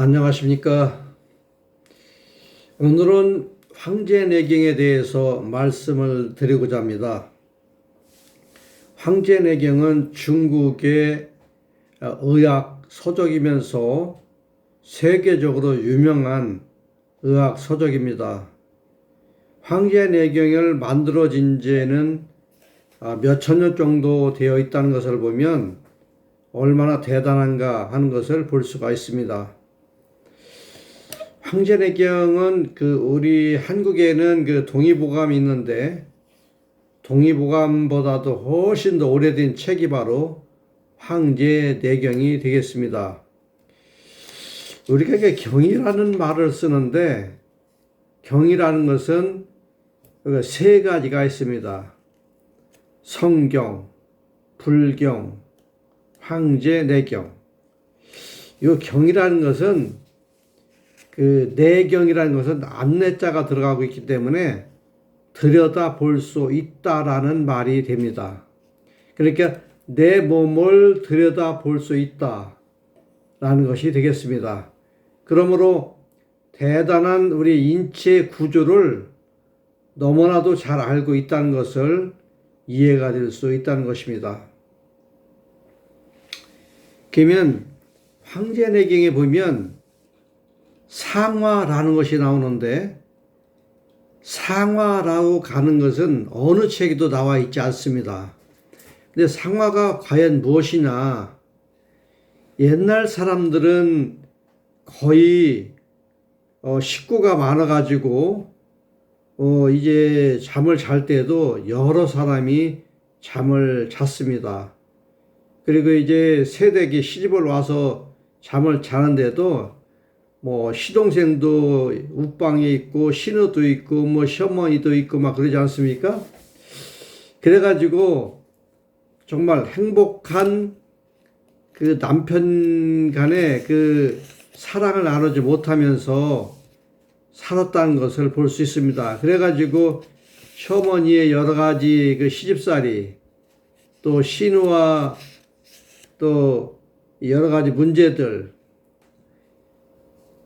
안녕하십니까. 오늘은 황제내경에 대해서 말씀을 드리고자 합니다. 황제내경은 중국의 의학 서적이면서 세계적으로 유명한 의학 서적입니다. 황제내경을 만들어진 지는 몇천 년 정도 되어 있다는 것을 보면 얼마나 대단한가 하는 것을 볼 수가 있습니다. 황제내경은 우리 한국에는 동의보감이 있는데 동의보감보다도 훨씬 더 오래된 책이 바로 황제내경이 되겠습니다. 우리가 경이라는 말을 쓰는데 경이라는 것은 세 가지가 있습니다. 성경, 불경, 황제내경. 이 경이라는 것은 내경이라는 것은 안내자가 들어가고 있기 때문에 들여다 볼 수 있다라는 말이 됩니다. 그러니까 내 몸을 들여다 볼 수 있다라는 것이 되겠습니다. 그러므로 대단한 우리 인체 구조를 너무나도 잘 알고 있다는 것을 이해가 될 수 있다는 것입니다. 그러면 황제내경에 보면 상화라는 것이 나오는데 상화라고 가는 것은 어느 책에도 나와 있지 않습니다. 근데 상화가 과연 무엇이냐? 옛날 사람들은 거의 식구가 많아가지고 이제 잠을 잘 때도 여러 사람이 잠을 잤습니다. 그리고 이제 새댁이 시집을 와서 잠을 자는데도 시동생도 웃방에 있고 신우도 있고 시어머니도 있고 막 그러지 않습니까? 그래가지고 정말 행복한 남편 간의 사랑을 나누지 못하면서 살았다는 것을 볼 수 있습니다. 그래가지고 시어머니의 여러 가지 시집살이 또 신우와 또 여러 가지 문제들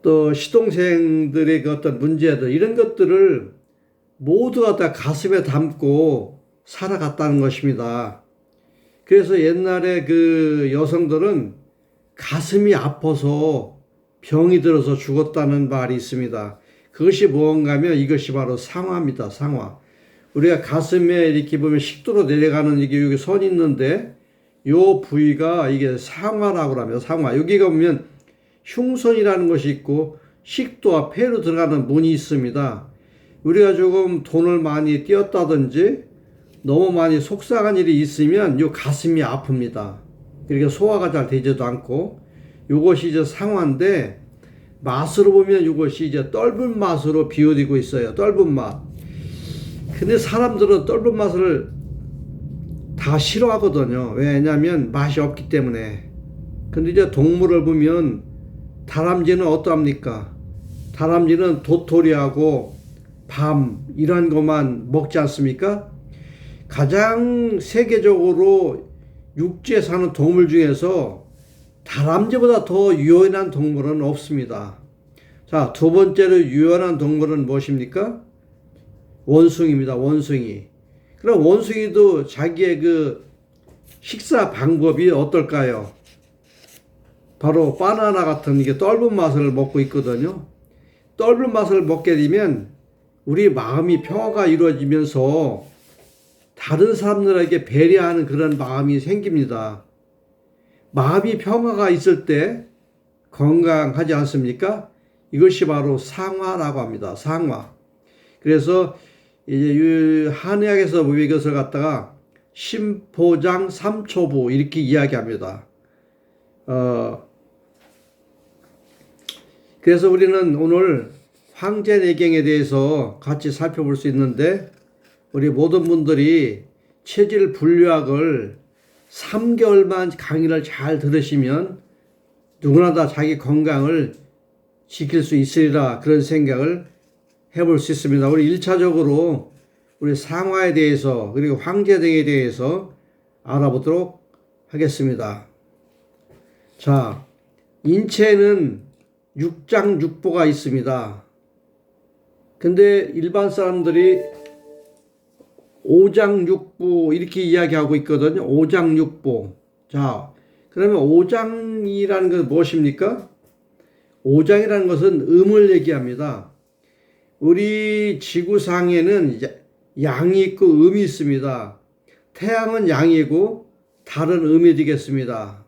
또 시동생들의 어떤 문제들 이런 것들을 모두가 다 가슴에 담고 살아갔다는 것입니다. 그래서 옛날에 여성들은 가슴이 아파서 병이 들어서 죽었다는 말이 있습니다. 그것이 무언가 하면 이것이 바로 상화입니다. 상화. 우리가 가슴에 이렇게 보면 식도로 내려가는 여기 선이 있는데 요 부위가 이게 상화라고 합니다. 상화. 여기가 보면 흉선이라는 것이 있고 식도와 폐로 들어가는 문이 있습니다. 우리가 조금 돈을 많이 띄었다든지 너무 많이 속상한 일이 있으면 요 가슴이 아픕니다. 그러니까 소화가 잘 되지도 않고 요것이 이제 상화인데 맛으로 보면 이것이 이제 떫은 맛으로 비유되고 있어요. 떫은 맛. 근데 사람들은 떫은 맛을 다 싫어하거든요. 왜냐하면 맛이 없기 때문에. 근데 이제 동물을 보면 다람쥐는 어떠합니까? 다람쥐는 도토리하고 밤 이런 것만 먹지 않습니까? 가장 세계적으로 육지에 사는 동물 중에서 다람쥐보다 더 유연한 동물은 없습니다. 자, 두 번째로 유연한 동물은 무엇입니까? 원숭이입니다. 원숭이. 그럼 원숭이도 자기의 식사 방법이 어떨까요? 바로 바나나 같은 이게 떫은 맛을 먹고 있거든요. 떫은 맛을 먹게 되면 우리 마음이 평화가 이루어지면서 다른 사람들에게 배려하는 그런 마음이 생깁니다. 마음이 평화가 있을 때 건강하지 않습니까? 이것이 바로 상화라고 합니다. 상화. 그래서 이제 한의학에서 이것을 갖다가 심포장 삼초부 이렇게 이야기합니다. 그래서 우리는 오늘 황제내경에 대해서 같이 살펴볼 수 있는데 우리 모든 분들이 체질 분류학을 3개월만 강의를 잘 들으시면 누구나 다 자기 건강을 지킬 수 있으리라 그런 생각을 해볼 수 있습니다. 우리 1차적으로 우리 상화에 대해서 그리고 황제내경에 대해서 알아보도록 하겠습니다. 자, 인체는 육장육보가 있습니다. 근데 일반 사람들이 오장육부 이렇게 이야기하고 있거든요. 오장육부. 자, 그러면 오장이라는 것은 무엇입니까? 오장이라는 것은 음을 얘기합니다. 우리 지구상에는 양이 있고 음이 있습니다. 태양은 양이고 달은 음이 되겠습니다.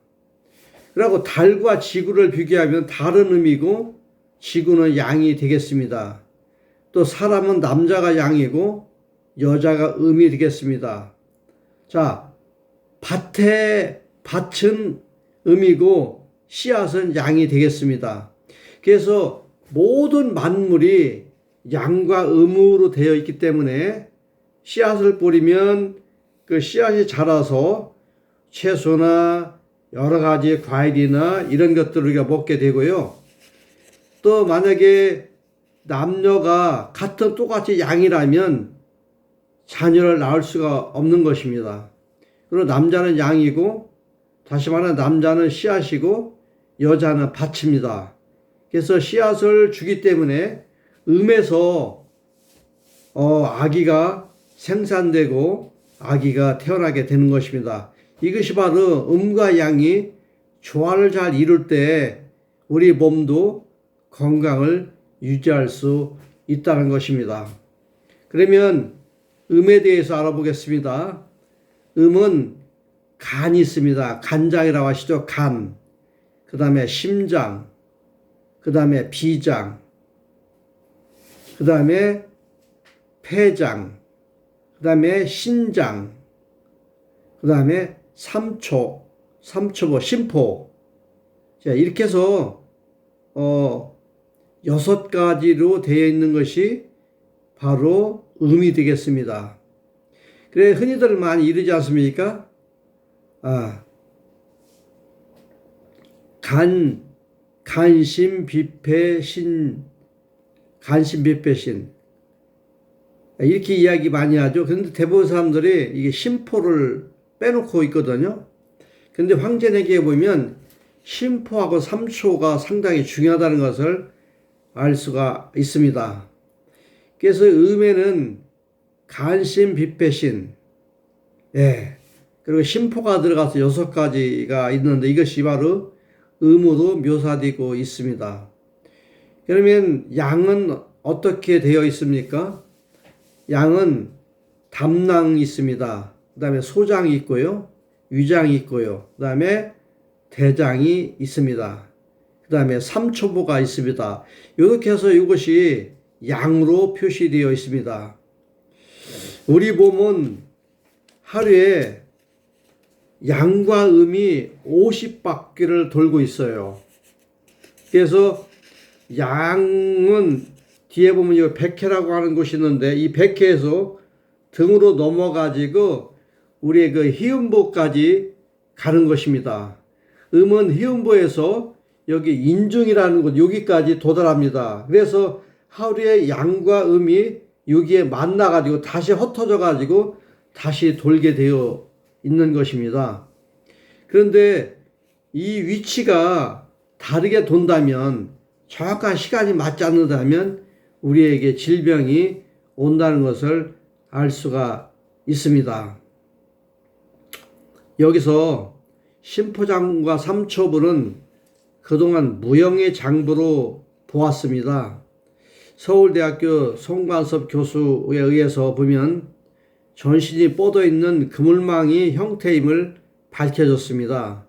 그리고 달과 지구를 비교하면 달은 음이고 지구는 양이 되겠습니다. 또 사람은 남자가 양이고 여자가 음이 되겠습니다. 자, 밭은 음이고 씨앗은 양이 되겠습니다. 그래서 모든 만물이 양과 음으로 되어 있기 때문에 씨앗을 뿌리면 그 씨앗이 자라서 채소나 여러 가지 과일이나 이런 것들을 우리가 먹게 되고요. 또 만약에 남녀가 똑같이 양이라면 자녀를 낳을 수가 없는 것입니다. 그리고 남자는 양이고, 다시 말하면 남자는 씨앗이고 여자는 밭입니다. 그래서 씨앗을 주기 때문에 음에서 아기가 생산되고 아기가 태어나게 되는 것입니다. 이것이 바로 음과 양이 조화를 잘 이룰 때 우리 몸도 건강을 유지할 수 있다는 것입니다. 그러면 음에 대해서 알아보겠습니다. 음은 간이 있습니다. 간장이라고 하시죠. 간. 그 다음에 심장. 그 다음에 비장. 그 다음에 폐장. 그 다음에 신장. 그 다음에 삼초보, 심포. 자, 이렇게 해서 6가지로 되어 있는 것이 바로 음이 되겠습니다. 그래, 흔히들 많이 이러지 않습니까? 간심비패신. 이렇게 이야기 많이 하죠. 그런데 대부분 사람들이 이게 심포를 빼놓고 있거든요. 근데 황제내기에 보면 심포하고 삼초가 상당히 중요하다는 것을 알 수가 있습니다. 그래서 음에는 간심비패신, 그리고 심포가 들어가서 6가지가 있는데 이것이 바로 음으로 묘사되고 있습니다. 그러면 양은 어떻게 되어 있습니까? 양은 담낭이 있습니다. 그 다음에 소장이 있고요. 위장이 있고요. 그 다음에 대장이 있습니다. 그 다음에 삼초보가 있습니다. 이렇게 해서 이것이 양으로 표시되어 있습니다. 우리 몸은 하루에 양과 음이 50바퀴를 돌고 있어요. 그래서 양은 뒤에 보면 이 백회라고 하는 곳이 있는데 이 백회에서 등으로 넘어가지고 우리의 그 희음보까지 가는 것입니다. 음은 희음보에서 여기 인중이라는 곳 여기까지 도달합니다. 그래서 하루에 양과 음이 여기에 만나가지고 다시 흩어져가지고 다시 돌게 되어 있는 것입니다. 그런데 이 위치가 다르게 돈다면 정확한 시간이 맞지 않는다면 우리에게 질병이 온다는 것을 알 수가 있습니다. 여기서 심포장과 삼초부는 그동안 무형의 장부로 보았습니다. 서울대학교 송관섭 교수에 의해서 보면 전신이 뻗어 있는 그물망이 형태임을 밝혀졌습니다.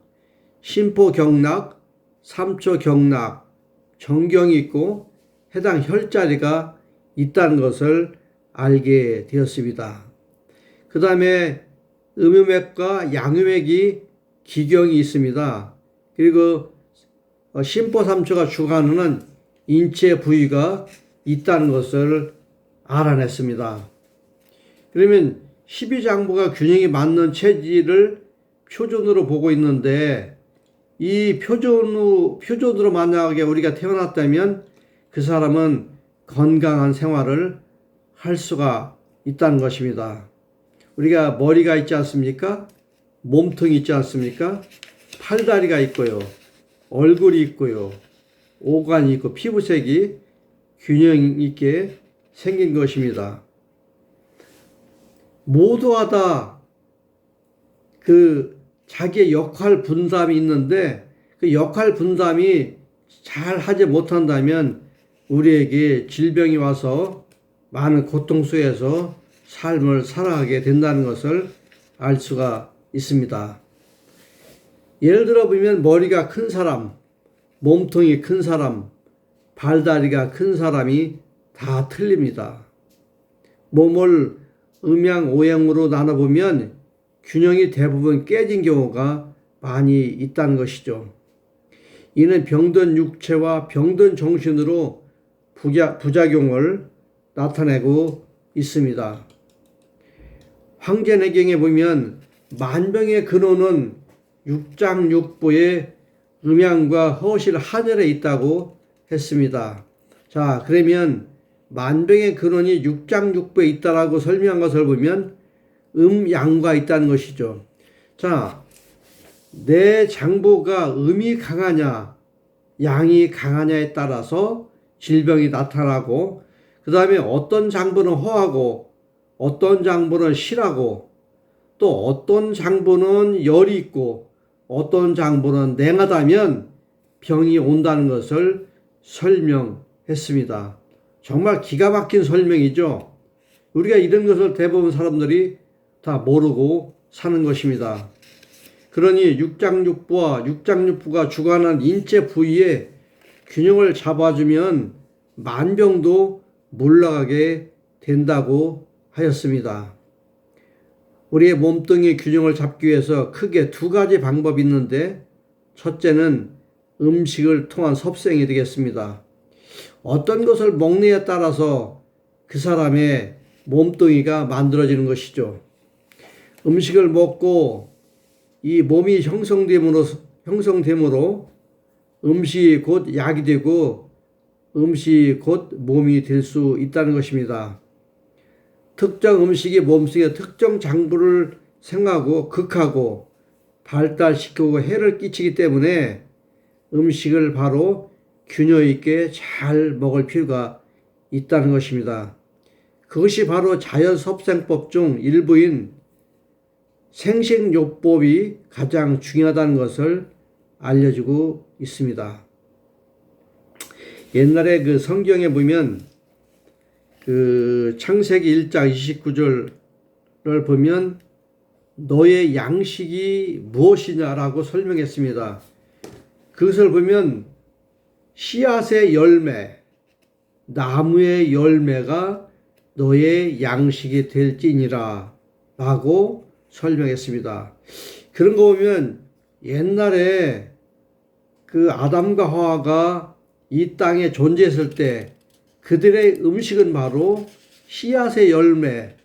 심포경락, 삼초경락, 정경이 있고 해당 혈자리가 있다는 것을 알게 되었습니다. 그 다음에 음유맥과 양유맥이 기경이 있습니다. 그리고 심포삼초가 주관하는 인체 부위가 있다는 것을 알아냈습니다. 그러면 12장부가 균형이 맞는 체질을 표준으로 보고 있는데 이 표준으로 만약에 우리가 태어났다면 그 사람은 건강한 생활을 할 수가 있다는 것입니다. 우리가 머리가 있지 않습니까? 몸통이 있지 않습니까? 팔다리가 있고요. 얼굴이 있고요. 오간이 있고 피부색이 균형 있게 생긴 것입니다. 모두가 다 그 자기의 역할 분담이 있는데 그 역할 분담이 잘 하지 못한다면 우리에게 질병이 와서 많은 고통 속에서 삶을 살아가게 된다는 것을 알 수가 있습니다. 예를 들어 보면 머리가 큰 사람, 몸통이 큰 사람, 발다리가 큰 사람이 다 틀립니다. 몸을 음양, 오양으로 나눠보면 균형이 대부분 깨진 경우가 많이 있다는 것이죠. 이는 병든 육체와 병든 정신으로 부작용을 나타내고 있습니다. 황제내경에 보면 만병의 근원은 육장육부의 음양과 허실 한열에 있다고 했습니다. 자, 그러면 만병의 근원이 육장육부에 있다라고 설명한 것을 보면 음양과 있다는 것이죠. 자, 내 장부가 음이 강하냐, 양이 강하냐에 따라서 질병이 나타나고, 그 다음에 어떤 장부는 허하고, 어떤 장부는 실하고, 또 어떤 장부는 열이 있고, 어떤 장부는 냉하다면 병이 온다는 것을 설명했습니다. 정말 기가 막힌 설명이죠. 우리가 이런 것을 대부분 사람들이 다 모르고 사는 것입니다. 그러니 육장육부와 육장육부가 주관한 인체 부위에 균형을 잡아주면 만병도 물러가게 된다고 하였습니다. 우리의 몸뚱이 균형을 잡기 위해서 크게 두 가지 방법이 있는데, 첫째는 음식을 통한 섭생이 되겠습니다. 어떤 것을 먹느냐에 따라서 그 사람의 몸뚱이가 만들어지는 것이죠. 음식을 먹고 이 몸이 형성됨으로 음식이 곧 약이 되고 음식이 곧 몸이 될 수 있다는 것입니다. 특정 음식이 몸속에 특정 장부를 생하고 극하고 발달시키고 해를 끼치기 때문에 음식을 바로 균형 있게 잘 먹을 필요가 있다는 것입니다. 그것이 바로 자연섭생법 중 일부인 생식요법이 가장 중요하다는 것을 알려주고 있습니다. 옛날에 그 성경에 보면 그 창세기 1장 29절을 보면 너의 양식이 무엇이냐라고 설명했습니다. 그것을 보면 씨앗의 열매, 나무의 열매가 너의 양식이 될지니라 라고 설명했습니다. 그런 거 보면 옛날에 그 아담과 하와가 이 땅에 존재했을 때 그들의 음식은 바로 씨앗의 열매,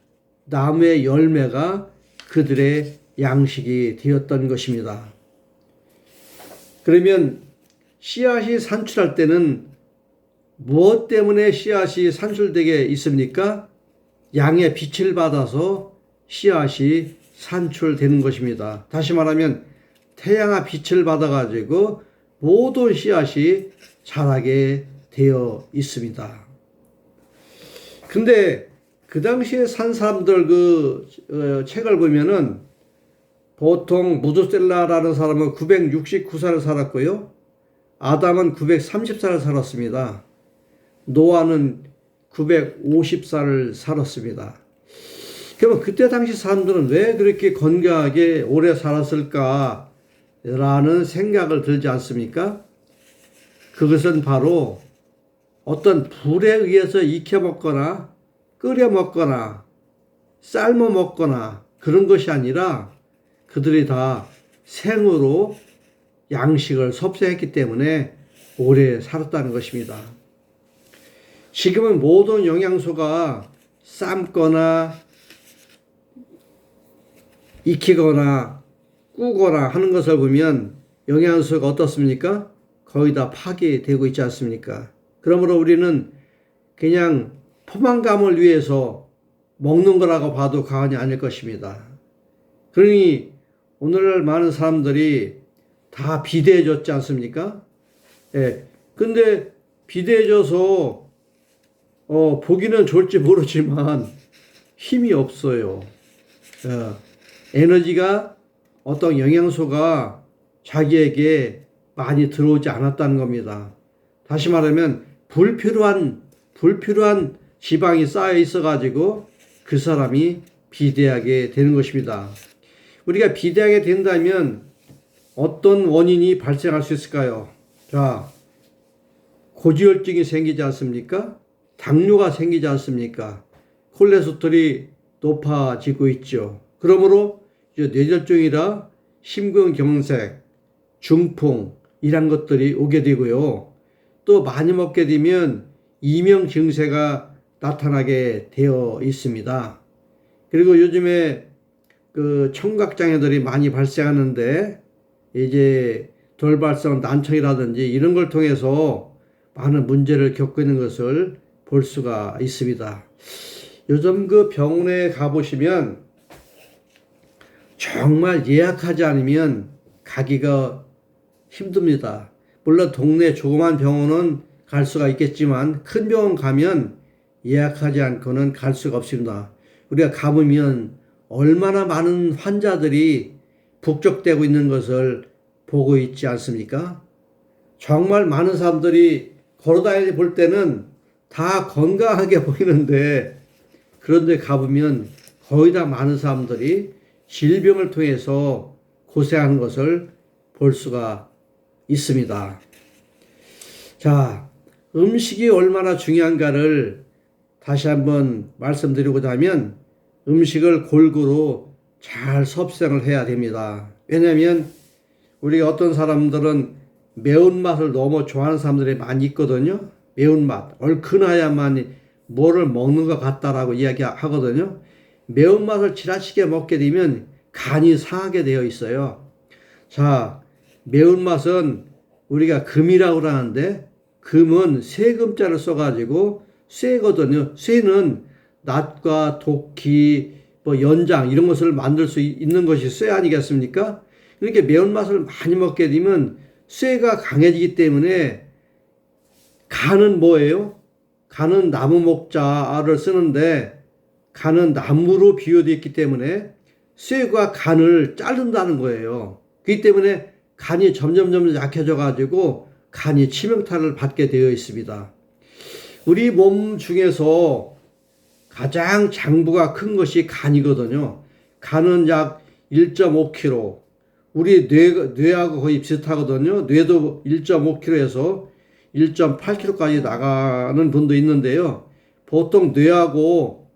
나무의 열매가 그들의 양식이 되었던 것입니다. 그러면 씨앗이 산출할 때는 무엇 때문에 씨앗이 산출되게 있습니까? 양의 빛을 받아서 씨앗이 산출되는 것입니다. 다시 말하면 태양의 빛을 받아가지고 모든 씨앗이 자라게 되어 있습니다. 근데 그 당시에 산 사람들 책을 보면은 보통 무드셀라라는 사람은 969살을 살았고요. 아담은 930살을 살았습니다. 노아는 950살을 살았습니다. 그러면 그때 당시 사람들은 왜 그렇게 건강하게 오래 살았을까라는 생각을 들지 않습니까? 그것은 바로 어떤 불에 의해서 익혀 먹거나 끓여 먹거나 삶아 먹거나 그런 것이 아니라 그들이 다 생으로 양식을 섭취했기 때문에 오래 살았다는 것입니다. 지금은 모든 영양소가 삶거나 익히거나 꾸거나 하는 것을 보면 영양소가 어떻습니까? 거의 다 파괴되고 있지 않습니까? 그러므로 우리는 그냥 포만감을 위해서 먹는 거라고 봐도 과언이 아닐 것입니다. 그러니 오늘날 많은 사람들이 다 비대해졌지 않습니까? 예, 근데 비대해져서 보기는 좋을지 모르지만 힘이 없어요. 에너지가 어떤 영양소가 자기에게 많이 들어오지 않았다는 겁니다. 다시 말하면 불필요한 지방이 쌓여 있어 가지고 그 사람이 비대하게 되는 것입니다. 우리가 비대하게 된다면 어떤 원인이 발생할 수 있을까요? 자, 고지혈증이 생기지 않습니까? 당뇨가 생기지 않습니까? 콜레스테롤이 높아지고 있죠. 그러므로 이제 뇌졸중이라 심근경색, 중풍 이런 것들이 오게 되고요. 또 많이 먹게 되면 이명 증세가 나타나게 되어 있습니다. 그리고 요즘에 그 청각장애들이 많이 발생하는데 이제 돌발성 난청이라든지 이런 걸 통해서 많은 문제를 겪고 있는 것을 볼 수가 있습니다. 요즘 그 병원에 가보시면 정말 예약하지 않으면 가기가 힘듭니다. 물론 동네 조그만 병원은 갈 수가 있겠지만 큰 병원 가면 예약하지 않고는 갈 수가 없습니다. 우리가 가보면 얼마나 많은 환자들이 북적대고 있는 것을 보고 있지 않습니까? 정말 많은 사람들이 걸어다니는 볼 때는 다 건강하게 보이는데 그런데 가보면 거의 다 많은 사람들이 질병을 통해서 고생하는 것을 볼 수가 있습니다. 자, 음식이 얼마나 중요한가를 다시 한번 말씀드리고자 하면 음식을 골고루 잘 섭생을 해야 됩니다. 왜냐하면 우리가 어떤 사람들은 매운맛을 너무 좋아하는 사람들이 많이 있거든요. 매운맛, 얼큰해야만 뭐를 먹는 것 같다라고 이야기하거든요. 매운맛을 지나치게 먹게 되면 간이 상하게 되어 있어요. 자, 매운맛은 우리가 금이라고 하는데 금은 세금자를 써가지고 쇠거든요. 쇠는 낫과 도끼, 연장 이런 것을 만들 수 있는 것이 쇠 아니겠습니까? 이렇게 매운맛을 많이 먹게 되면 쇠가 강해지기 때문에 간은 뭐예요? 간은 나무 목자를 쓰는데 간은 나무로 비유되어 있기 때문에 쇠가 간을 자른다는 거예요. 그렇기 때문에 간이 점점 약해져 가지고 간이 치명타를 받게 되어 있습니다. 우리 몸 중에서 가장 장부가 큰 것이 간이거든요. 간은 약 1.5kg. 우리 뇌하고 거의 비슷하거든요. 뇌도 1.5kg에서 1.8kg까지 나가는 분도 있는데요. 보통 뇌하고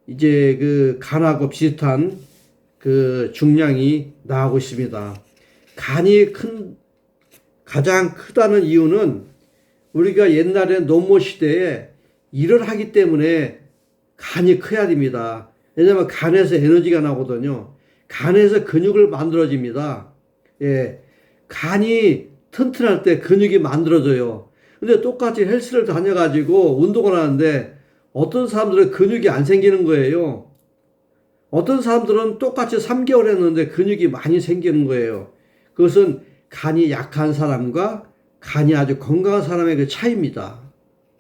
이제 그 간하고 비슷한 그 중량이 나오고 있습니다. 간이 가장 크다는 이유는 우리가 옛날에 농모 시대에 일을 하기 때문에 간이 커야 됩니다. 왜냐하면 간에서 에너지가 나거든요. 간에서 근육을 만들어집니다. 예. 간이 튼튼할 때 근육이 만들어져요. 근데 똑같이 헬스를 다녀가지고 운동을 하는데 어떤 사람들은 근육이 안 생기는 거예요. 어떤 사람들은 똑같이 3개월 했는데 근육이 많이 생기는 거예요. 그것은 간이 약한 사람과 간이 아주 건강한 사람의 그 차이입니다.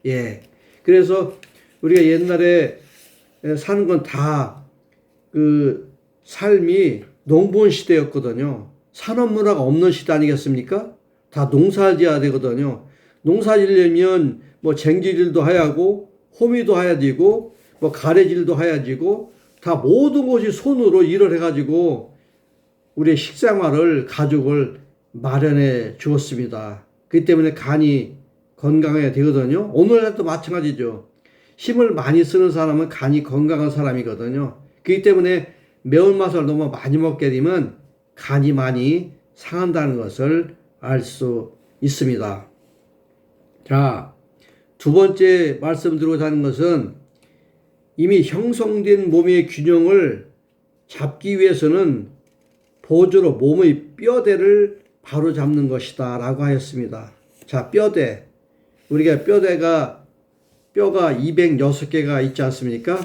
예. 그래서 우리가 옛날에 사는 건 다 그 삶이 농부원 시대였거든요. 산업 문화가 없는 시대 아니겠습니까? 다 농사 지어야 되거든요. 농사 지려면 뭐 쟁기질도 해야 하고 호미도 해야 되고 뭐 가래질도 해야 되고 다 모든 것이 손으로 일을 해가지고 우리의 식생활을 가족을 마련해 주었습니다. 그렇기 때문에 간이 건강해야 되거든요. 오늘날도 마찬가지죠. 힘을 많이 쓰는 사람은 간이 건강한 사람이거든요. 그렇기 때문에 매운맛을 너무 많이 먹게 되면 간이 많이 상한다는 것을 알 수 있습니다. 자, 두 번째 말씀드리고자 하는 것은 이미 형성된 몸의 균형을 잡기 위해서는 보조로 몸의 뼈대를 바로 잡는 것이다 라고 하였습니다. 자, 뼈대. 우리가 뼈가 206개가 있지 않습니까?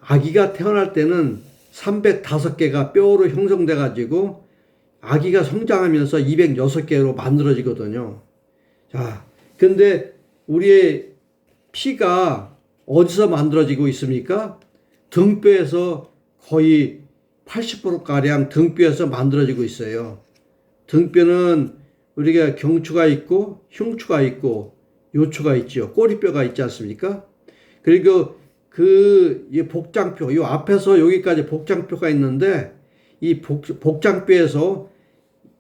아기가 태어날 때는 305개가 뼈로 형성돼 가지고 아기가 성장하면서 206개로 만들어지거든요. 자, 근데 우리의 피가 어디서 만들어지고 있습니까? 등뼈에서 거의 80%가량 등뼈에서 만들어지고 있어요. 등뼈는 우리가 경추가 있고 흉추가 있고 요추가 있죠. 꼬리뼈가 있지 않습니까? 그리고 이 복장뼈, 요 앞에서 여기까지 복장뼈가 있는데 이 복장뼈에서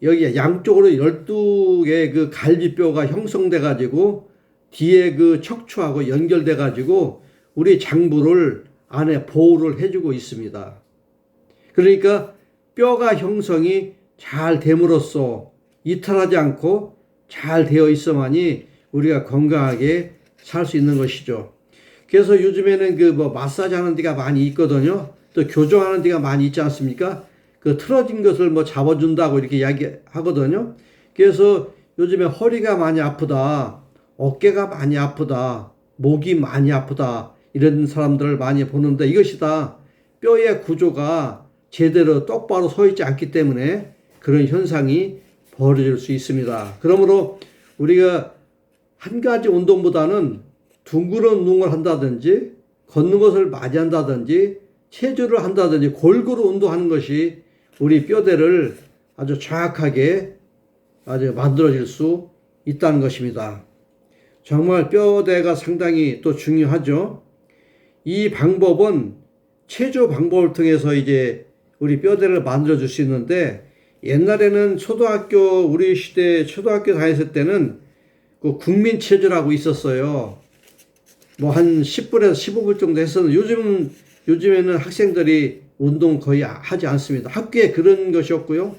여기 양쪽으로 12개의 그 갈비뼈가 형성돼 가지고 뒤에 그 척추하고 연결돼 가지고 우리 장부를 안에 보호를 해주고 있습니다. 그러니까 뼈가 형성이 잘 됨으로써 이탈하지 않고 잘 되어 있어만이 우리가 건강하게 살 수 있는 것이죠. 그래서 요즘에는 그 뭐 마사지 하는 데가 많이 있거든요. 또 교정하는 데가 많이 있지 않습니까? 그 틀어진 것을 뭐 잡아준다고 이렇게 이야기하거든요. 그래서 요즘에 허리가 많이 아프다, 어깨가 많이 아프다, 목이 많이 아프다 이런 사람들을 많이 보는데 이것이 다 뼈의 구조가 제대로 똑바로 서 있지 않기 때문에 그런 현상이 벌어질 수 있습니다. 그러므로 우리가 한 가지 운동보다는 둥그런 운동을 한다든지 걷는 것을 많이 한다든지 체조를 한다든지 골고루 운동하는 것이 우리 뼈대를 아주 정확하게 아주 만들어질 수 있다는 것입니다. 정말 뼈대가 상당히 또 중요하죠. 이 방법은 체조 방법을 통해서 이제 우리 뼈대를 만들어 줄 수 있는데 옛날에는 우리 시대 초등학교 다녔을 때는 그 국민체조라고 있었어요. 뭐 한 10분에서 15분 정도 했었는데 요즘에는 학생들이 운동 거의 하지 않습니다. 학교에 그런 것이 없고요.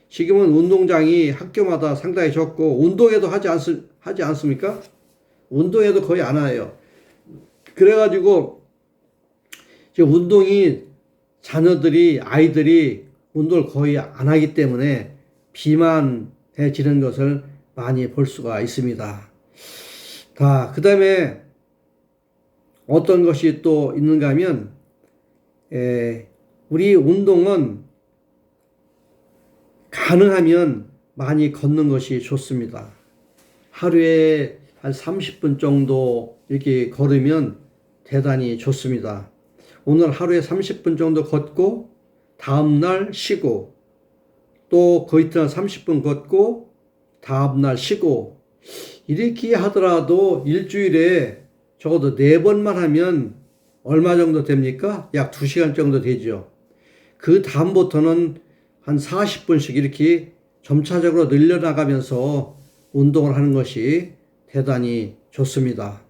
지금은 운동장이 학교마다 상당히 적고 운동회도 하지 않습니까? 운동회도 거의 안 해요. 그래가지고 지금 아이들이 운동을 거의 안 하기 때문에 비만해지는 것을 많이 볼 수가 있습니다. 그 다음에 어떤 것이 또 있는가 하면, 우리 운동은 가능하면 많이 걷는 것이 좋습니다. 하루에 한 30분 정도 이렇게 걸으면 대단히 좋습니다. 오늘 하루에 30분 정도 걷고 다음날 쉬고 또 그 이튿날 30분 걷고 다음날 쉬고 이렇게 하더라도 일주일에 적어도 4번만 하면 얼마 정도 됩니까? 약 2시간 정도 되죠. 그 다음부터는 한 40분씩 이렇게 점차적으로 늘려나가면서 운동을 하는 것이 대단히 좋습니다.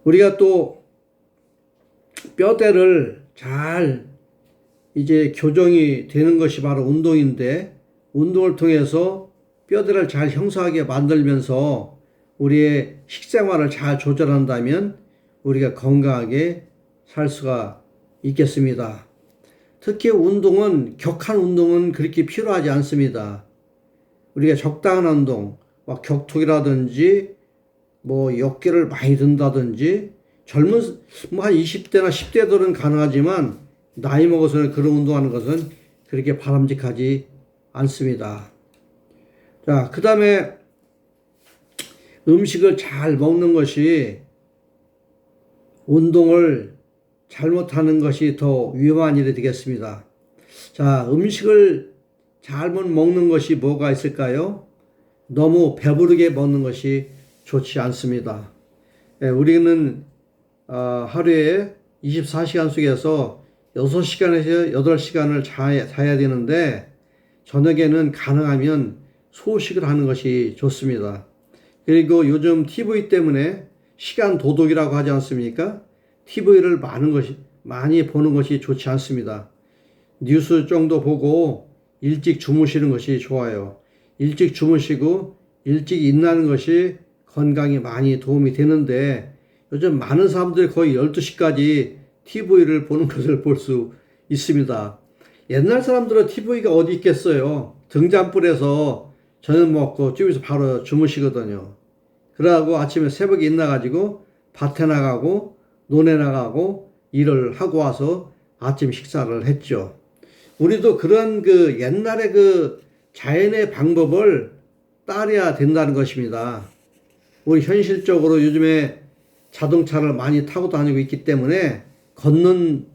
우리가 또 뼈대를 잘 이제 교정이 되는 것이 바로 운동인데 운동을 통해서 뼈대를 잘 형성하게 만들면서 우리의 식생활을 잘 조절한다면 우리가 건강하게 살 수가 있겠습니다. 특히 격한 운동은 그렇게 필요하지 않습니다. 우리가 적당한 운동, 막 격투기라든지 뭐 어깨를 많이 든다든지 한 20대나 10대들은 가능하지만 나이 먹어서는 그런 운동하는 것은 그렇게 바람직하지 않습니다. 그 다음에 음식을 잘 먹는 것이 운동을 잘못하는 것이 더 위험한 일이 되겠습니다. 음식을 잘못 먹는 것이 뭐가 있을까요? 너무 배부르게 먹는 것이 좋지 않습니다. 우리는 하루에 24시간 속에서 6시간에서 8시간을 자야 되는데 저녁에는 가능하면 소식을 하는 것이 좋습니다. 그리고 요즘 TV 때문에 시간 도둑이라고 하지 않습니까? TV를 많이 보는 것이 좋지 않습니다. 뉴스 정도 보고 일찍 주무시는 것이 좋아요. 일찍 주무시고 일찍 일어나는 것이 건강에 많이 도움이 되는데 요즘 많은 사람들이 거의 12시까지 TV를 보는 것을 볼 수 있습니다. 옛날 사람들은 TV가 어디 있겠어요. 등잔불에서 저녁 먹고 쭈면서 바로 주무시거든요. 그러고 아침에 새벽에 일어나가지고 밭에 나가고 논에 나가고 일을 하고 와서 아침 식사를 했죠. 우리도 그런 옛날에 자연의 방법을 따라야 된다는 것입니다. 우리 현실적으로 요즘에 자동차를 많이 타고 다니고 있기 때문에 걷는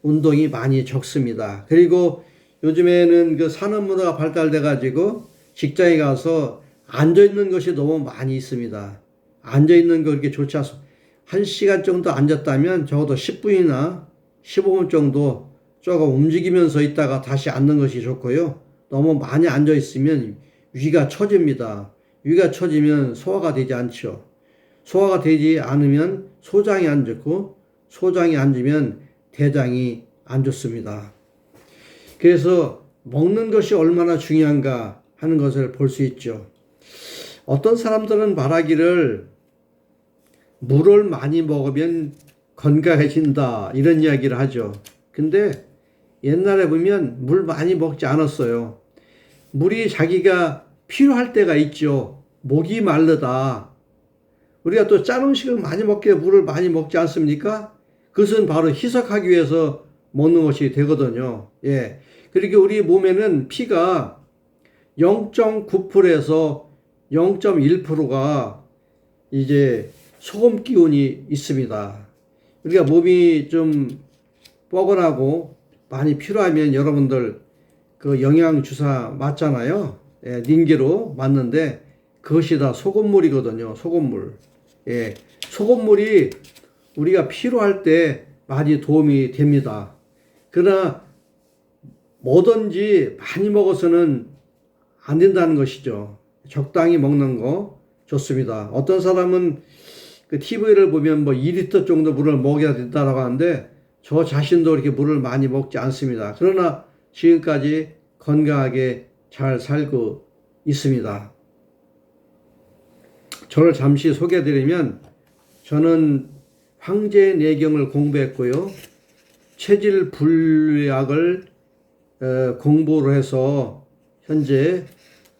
운동이 많이 적습니다. 그리고 요즘에는 그 산업 문화가 발달돼 가지고 직장에 가서 앉아 있는 것이 너무 많이 있습니다. 앉아 있는 거 그렇게 좋지 않습니다. 1시간 정도 앉았다면 적어도 10분이나 15분 정도 조금 움직이면서 있다가 다시 앉는 것이 좋고요. 너무 많이 앉아 있으면 위가 처집니다. 위가 처지면 소화가 되지 않죠. 소화가 되지 않으면 소장이 안 좋고 소장이 안 좋으면 대장이 안 좋습니다. 그래서 먹는 것이 얼마나 중요한가 하는 것을 볼 수 있죠. 어떤 사람들은 말하기를 물을 많이 먹으면 건강해진다 이런 이야기를 하죠. 근데 옛날에 보면 물 많이 먹지 않았어요. 물이 자기가 필요할 때가 있죠. 목이 마르다. 우리가 또 짠 음식을 많이 먹게 물을 많이 먹지 않습니까? 그것은 바로 희석하기 위해서 먹는 것이 되거든요. 예. 그리고 우리 몸에는 피가 0.9%에서 0.1%가 이제 소금 기운이 있습니다. 우리가 몸이 좀 뻐근하고 많이 필요하면 여러분들 그 영양 주사 맞잖아요. 예, 닌기로 맞는데 그것이 다 소금물이거든요. 소금물. 예, 소금물이 우리가 필요할 때 많이 도움이 됩니다. 그러나 뭐든지 많이 먹어서는 안 된다는 것이죠. 적당히 먹는 거 좋습니다. 어떤 사람은 그 TV를 보면 뭐 2리터 정도 물을 먹여야 된다고 하는데 저 자신도 이렇게 물을 많이 먹지 않습니다. 그러나 지금까지 건강하게 잘 살고 있습니다. 저를 잠시 소개해드리면 저는 황제내경을 공부했고요. 체질 분리학을 공부를 해서 현재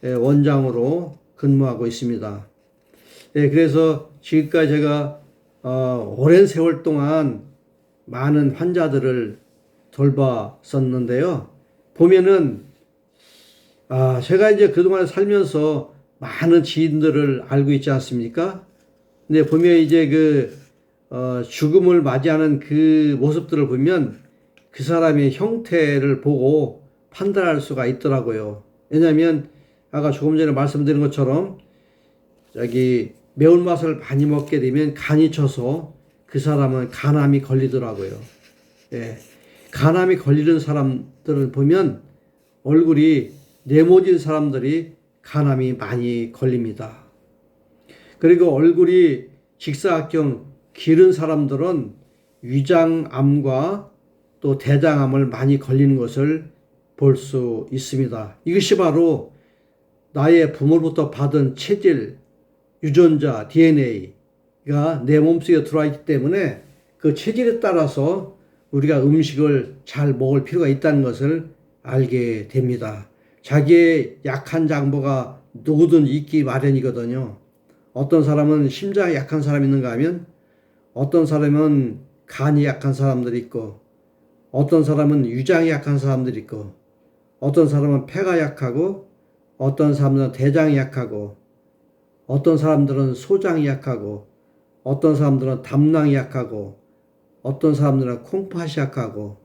원장으로 근무하고 있습니다. 그래서 지금까지 제가 오랜 세월 동안 많은 환자들을 돌봤었는데요. 보면은 제가 이제 그동안 살면서 많은 지인들을 알고 있지 않습니까? 근데 보면 이제 죽음을 맞이하는 그 모습들을 보면 그 사람의 형태를 보고 판단할 수가 있더라고요. 왜냐하면 아까 조금 전에 말씀드린 것처럼 매운맛을 많이 먹게 되면 간이 쳐서 그 사람은 간암이 걸리더라고요. 예. 간암이 걸리는 사람들을 보면 얼굴이 네모진 사람들이 간암이 많이 걸립니다. 그리고 얼굴이 직사각형 기른 사람들은 위장암과 또 대장암을 많이 걸리는 것을 볼 수 있습니다. 이것이 바로 나의 부모로부터 받은 체질, 유전자, DNA가 내 몸속에 들어와 있기 때문에 그 체질에 따라서 우리가 음식을 잘 먹을 필요가 있다는 것을 알게 됩니다. 자기의 약한 장부가 누구든 있기 마련이거든요. 어떤 사람은 심장이 약한 사람이 있는가 하면 어떤 사람은 간이 약한 사람들이 있고 어떤 사람은 위장이 약한 사람들이 있고 어떤 사람은 폐가 약하고 어떤 사람들은 대장이 약하고 어떤 사람들은 소장이 약하고 어떤 사람들은 담낭이 약하고 어떤 사람들은 콩팥이 약하고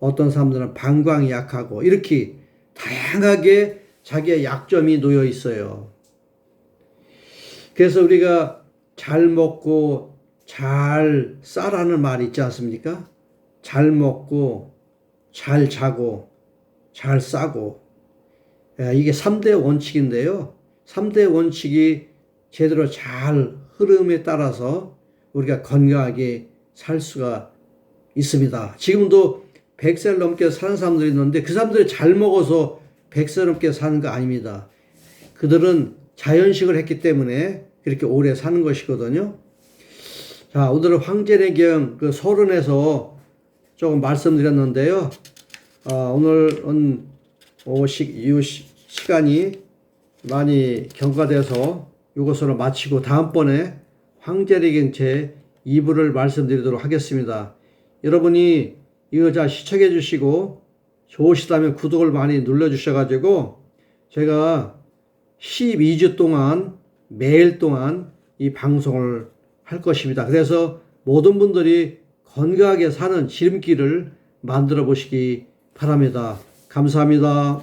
어떤 사람들은 방광이 약하고 이렇게 다양하게 자기의 약점이 놓여 있어요. 그래서 우리가 잘 먹고 잘 싸라는 말이 있지 않습니까? 잘 먹고 잘 자고 잘 싸고 이게 3대 원칙인데요. 3대 원칙이 제대로 잘 흐름에 따라서 우리가 건강하게 살 수가 있습니다. 지금도 100살 넘게 사는 사람들이 있는데 그 사람들이 잘 먹어서 100살 넘게 사는 거 아닙니다. 그들은 자연식을 했기 때문에 그렇게 오래 사는 것이거든요. 자, 오늘은 황제내경 서론에서 조금 말씀드렸는데요. 오늘은 이 시간이 많이 경과돼서 이것으로 마치고 다음번에 황제내경 제 2부를 말씀드리도록 하겠습니다. 여러분이 이거 잘 시청해 주시고 좋으시다면 구독을 많이 눌러 주셔가지고 제가 12주 동안 매일 동안 이 방송을 할 것입니다. 그래서 모든 분들이 건강하게 사는 지름길을 만들어 보시기 바랍니다. 감사합니다.